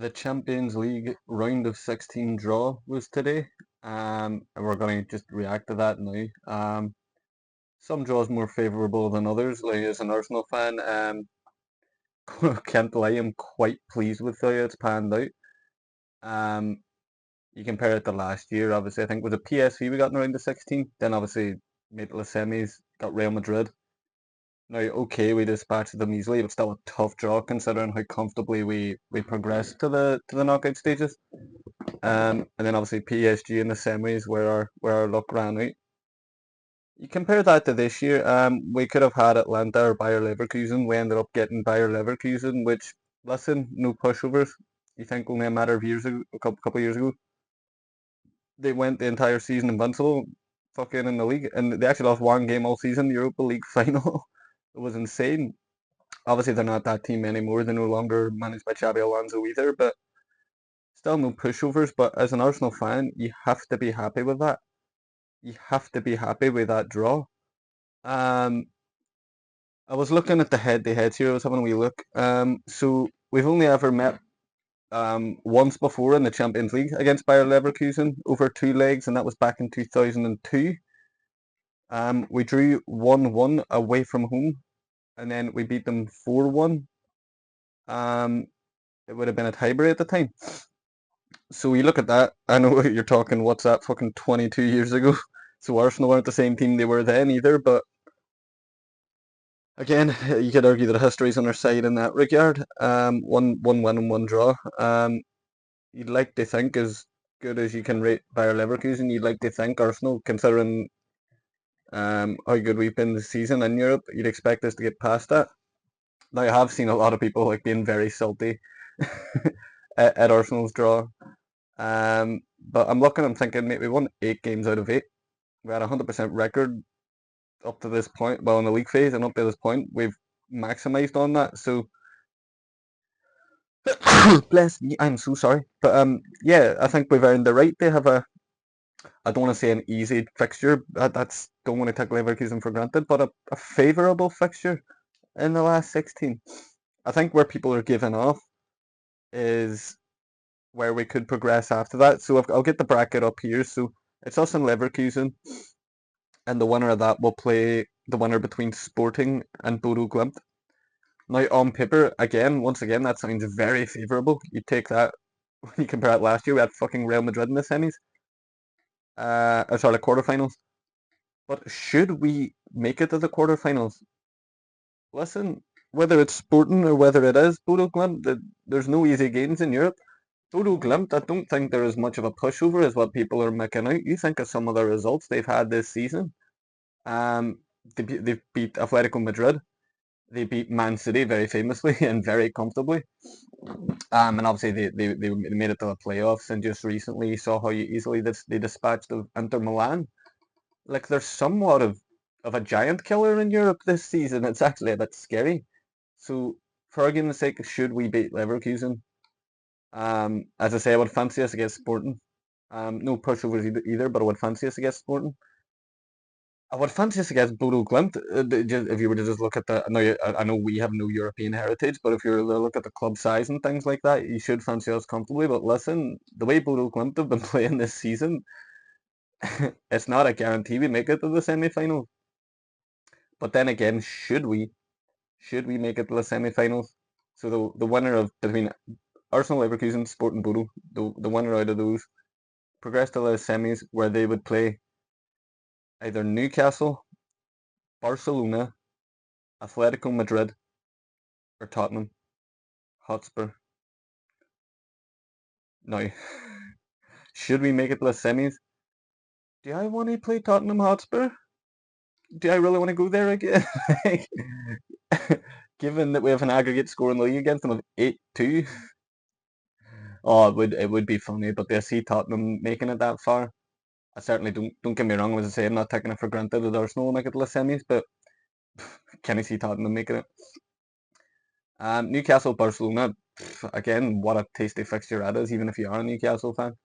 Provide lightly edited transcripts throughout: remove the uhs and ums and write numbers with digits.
The Champions League round of 16 draw was today, and we're going to just react to that now. Some draws more favourable than others. Like as an Arsenal fan, can't lie, I'm quite pleased with how it's panned out. Um, you compare it to last year, obviously, I think it was a PSV we got in around the 16. Then obviously made it to the semis, got Real Madrid. Now, okay, we dispatched them easily, but still a tough draw considering how comfortably we progressed to the knockout stages. And then obviously PSG in the semis where our luck ran out. You compare that to this year, we could have had Atlanta or Bayer Leverkusen. We ended up getting Bayer Leverkusen, which, listen, no pushovers. You think only a matter of years ago, a couple of years ago, they went the entire season invincible, fucking in the league, and they actually lost one game all season, the Europa League final. It was insane. Obviously, they're not that team anymore. They're no longer managed by Xabi Alonso either, but still no pushovers. But as an Arsenal fan, you have to be happy with that. You have to be happy with that draw. Um, I was looking at the head-to-heads here. I was having a wee look. So we've only ever met once before in the Champions League against Bayer Leverkusen over two legs, and that was back in 2002. We drew 1-1 away from home, and then we beat them 4-1. Um, it would have been a tiebreak at the time. So you look at that. I know you're talking. What's that? Fucking 22 years ago. So Arsenal weren't the same team they were then either, but again, you could argue that history's on our side in that regard. One win and one draw. You'd like to think as good as you can rate Bayer Leverkusen, you'd like to think Arsenal, considering how good we've been this season in Europe, you'd expect us to get past that. Now, I have seen a lot of people like being very salty at Arsenal's draw. But I'm thinking, maybe we won 8 games out of 8. We had a 100% record up to this point, well, in the league phase and up to this point, we've maximised on that. So, bless me, I'm so sorry. But yeah, I think we've earned the right to have I don't want to say an easy fixture. That's don't want to take Leverkusen for granted, but a favourable fixture in the last 16. I think where people are giving off is where we could progress after that. So I'll get the bracket up here. So it's us and Leverkusen, and the winner of that will play the winner between Sporting and Bodo Glimt. Now, on paper, once again, that sounds very favourable. You take that, when you compare it last year, we had fucking Real Madrid in the semis. Sorry, the quarterfinals. But should we make it to the quarterfinals? Listen, whether it's Sporting or whether it is Bodo Glimt, there's no easy games in Europe. Bodo Glimt, I don't think they're as much of a pushover as what people are making out. You think of some of the results they've had this season. Um, they've beat Atletico Madrid. They beat Man City very famously and very comfortably. And obviously they made it to the playoffs, and just recently you saw how easily they dispatched of Inter Milan. Like they're somewhat of a giant killer in Europe this season. It's actually a bit scary. So for argument's sake, should we beat Leverkusen? As I say, I would fancy us against Sporting. No pushovers either, but I would fancy us against Sporting. I would fancy us against Bodo Glimt. If you were to just look at the, I know we have no European heritage, but if you were to look at the club size and things like that, you should fancy us comfortably. But listen, the way Bodo Glimt have been playing this season, it's not a guarantee we make it to the semi-final. But then again, should we make it to the semi-finals? So the winner of between Arsenal, Leverkusen, Sporting Bodo, the winner out of those progress to the semis where they would play either Newcastle, Barcelona, Atletico Madrid, or Tottenham Hotspur. Now, should we make it to the semis? Do I want to play Tottenham Hotspur? Do I really want to go there again? Like, given that we have an aggregate score in the league against them of 8-2, oh, it would be funny. But do I see Tottenham making it that far? I certainly don't get me wrong. As I say, I'm not taking it for granted that Arsenal will make it to the semis, but can I see Tottenham making it? Newcastle Barcelona, again, what a tasty fixture that is, even if you are a Newcastle fan.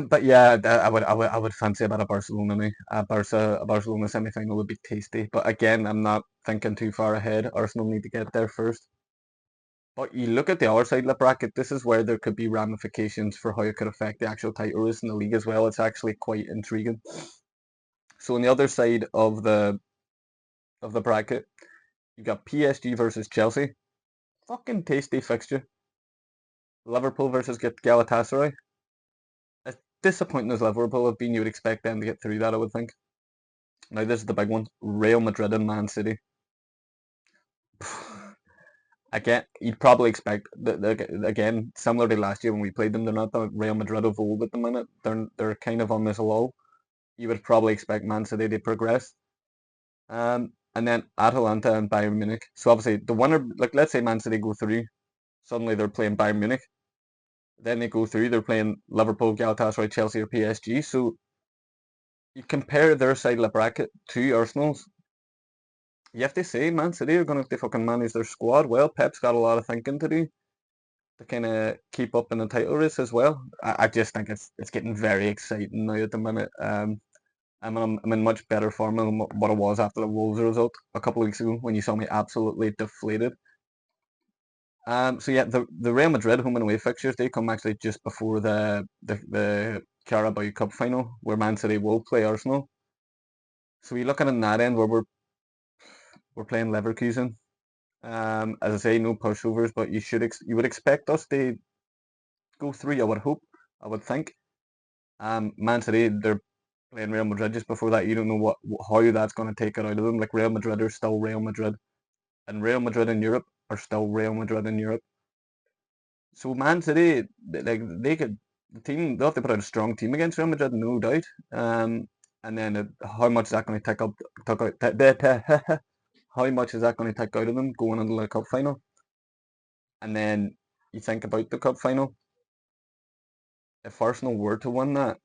But yeah, I would fancy about a Barcelona now. A Barcelona semi-final would be tasty. But again, I'm not thinking too far ahead. Arsenal need to get there first. But you look at the other side of the bracket, this is where there could be ramifications for how it could affect the actual title race in the league as well. It's actually quite intriguing. So on the other side of the bracket, you got PSG versus Chelsea. Fucking tasty fixture. Liverpool versus Galatasaray. As disappointing as Liverpool have been, you would expect them to get through that, I would think. Now this is the big one. Real Madrid and Man City. Again, you'd probably expect again, similar to last year when we played them, they're not the Real Madrid of old at the minute. They're kind of on this lull. You would probably expect Man City to progress. And then Atalanta and Bayern Munich. So obviously the winner, like let's say Man City go through, suddenly they're playing Bayern Munich. Then they go through, they're playing Liverpool, Galatasaray, Chelsea, or PSG. So you compare their side of the bracket to Arsenal's. You have to say Man City are going to have to fucking manage their squad well. Pep's got a lot of thinking to do to kind of keep up in the title race as well. I just think it's getting very exciting now at the minute. I'm in much better form than what I was after the Wolves result a couple of weeks ago when you saw me absolutely deflated. So yeah, the Real Madrid home and away fixtures they come actually just before the Carabao Cup final where Man City will play Arsenal. So we look at it in that end where we're playing Leverkusen. As I say, no pushovers, but you would expect us to go through. I would hope, I would think. Man City they're playing Real Madrid just before that. You don't know how that's going to take it out of them. Like Real Madrid are still Real Madrid, and Real Madrid in Europe are still Real Madrid in Europe. So Man City, like they could, the team they'll have to put out a strong team against Real Madrid, no doubt. And then how much is that going to how much is that going to take out of them going into the cup final? And then you think about the cup final. If Arsenal were to win that,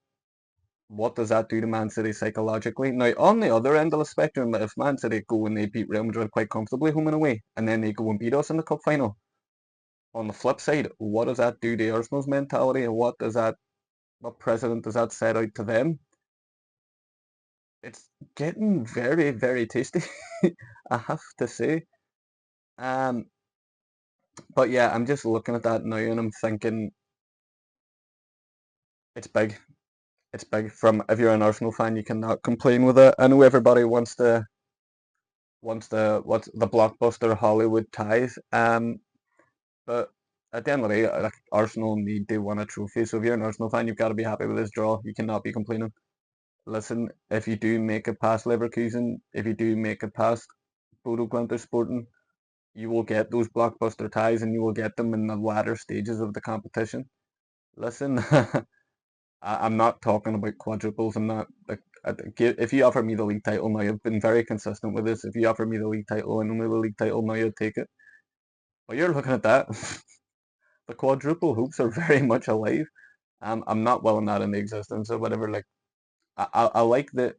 what does that do to Man City psychologically? Now, on the other end of the spectrum, if Man City go and they beat Real Madrid quite comfortably home and away, and then they go and beat us in the cup final, on the flip side, what does that do to Arsenal's mentality, and what precedent does that set out to them? It's getting very, very tasty, I have to say. Um, but yeah, I'm just looking at that now and I'm thinking it's big. It's big. From if you're an Arsenal fan, you cannot complain with it. I know everybody wants what's the blockbuster Hollywood ties. But at the end of the day, like Arsenal need to win a trophy. So if you're an Arsenal fan, you've got to be happy with this draw. You cannot be complaining. Listen, if you do make it past Leverkusen, if you do make it past Bodo Glimt or Sporting, you will get those blockbuster ties and you will get them in the latter stages of the competition. Listen, I'm not talking about quadruples. I'm not like if you offer me the league title now, I've been very consistent with this. If you offer me the league title and only the league title now, I'd take it. But you're looking at that. The quadruple hopes are very much alive. I'm not willing that into existence or whatever. Like I like that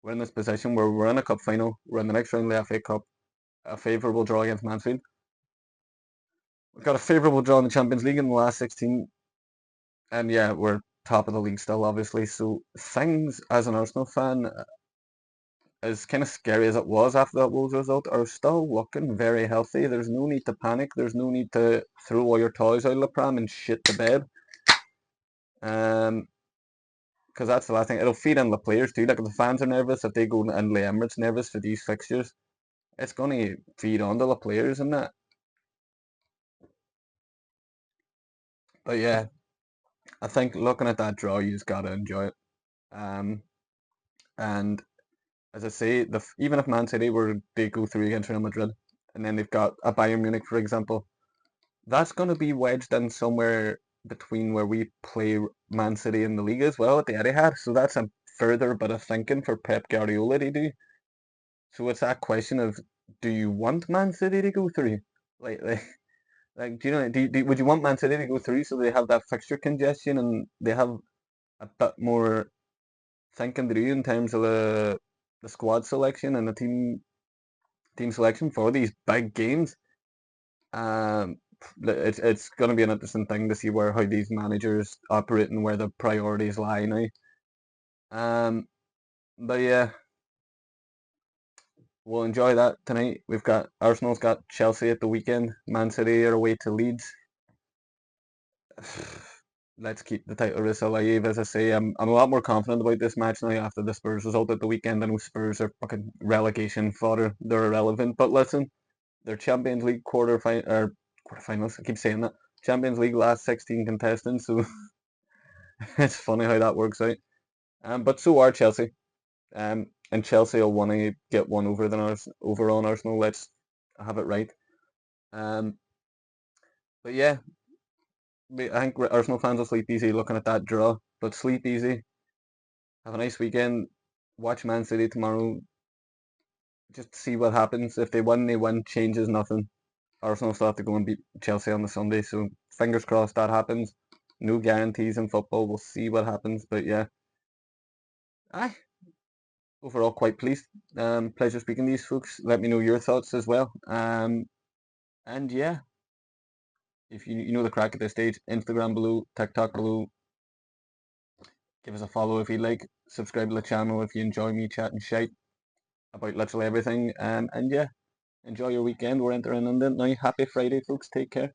we're in this position where we're in a cup final, we're in the next round of the FA Cup, a favourable draw against Mansfield. We've got a favourable draw in the Champions League in the last 16, and yeah, we're top of the league still, obviously. So things as an Arsenal fan, as kind of scary as it was after that Wolves result, are still looking very healthy. There's no need to panic. There's no need to throw all your toys out of the pram and shit the bed. Because that's the last thing. It'll feed in the players too. Like if the fans are nervous, if they go and the Emirates nervous for these fixtures, it's going to feed onto the players and that. But yeah, I think looking at that draw, you just gotta enjoy it. Um, and as I say, even if Man City were they go through against Real Madrid, and then they've got a Bayern Munich, for example, that's going to be wedged in somewhere between where we play Man City in the league as well at the Etihad. So that's a further bit of thinking for Pep Guardiola to do. So it's that question of, do you want Man City to go through? Like, like, like do you know? Would you want Man City to go through so they have that fixture congestion and they have a bit more thinking to do in terms of the squad selection and the team selection for these big games? Um, it's going to be an interesting thing to see where how these managers operate and where the priorities lie now. Um, but yeah, we'll enjoy that tonight. We've got Arsenal's got Chelsea at the weekend. Man City are away to Leeds. Let's keep the title race alive. As I say, I'm a lot more confident about this match now after the Spurs result at the weekend. I know Spurs are fucking relegation fodder. They're irrelevant. But listen, they're Champions League quarterfinals. I keep saying that. Champions League last 16 contestants. So it's funny how that works out. But so are Chelsea. And Chelsea will want to get one over on Arsenal. Let's have it right. Um, but yeah, I think Arsenal fans will sleep easy looking at that draw. But sleep easy. Have a nice weekend. Watch Man City tomorrow. Just see what happens. If they win, they win. Changes nothing. Arsenal still have to go and beat Chelsea on the Sunday. So fingers crossed that happens. No guarantees in football. We'll see what happens. But yeah, aye. Overall, quite pleased. Pleasure speaking to these folks. Let me know your thoughts as well. And yeah, if you know the crack at this stage, Instagram below, TikTok below. Give us a follow if you like. Subscribe to the channel if you enjoy me chatting shite about literally everything. And yeah, enjoy your weekend. We're entering London now. Happy Friday, folks. Take care.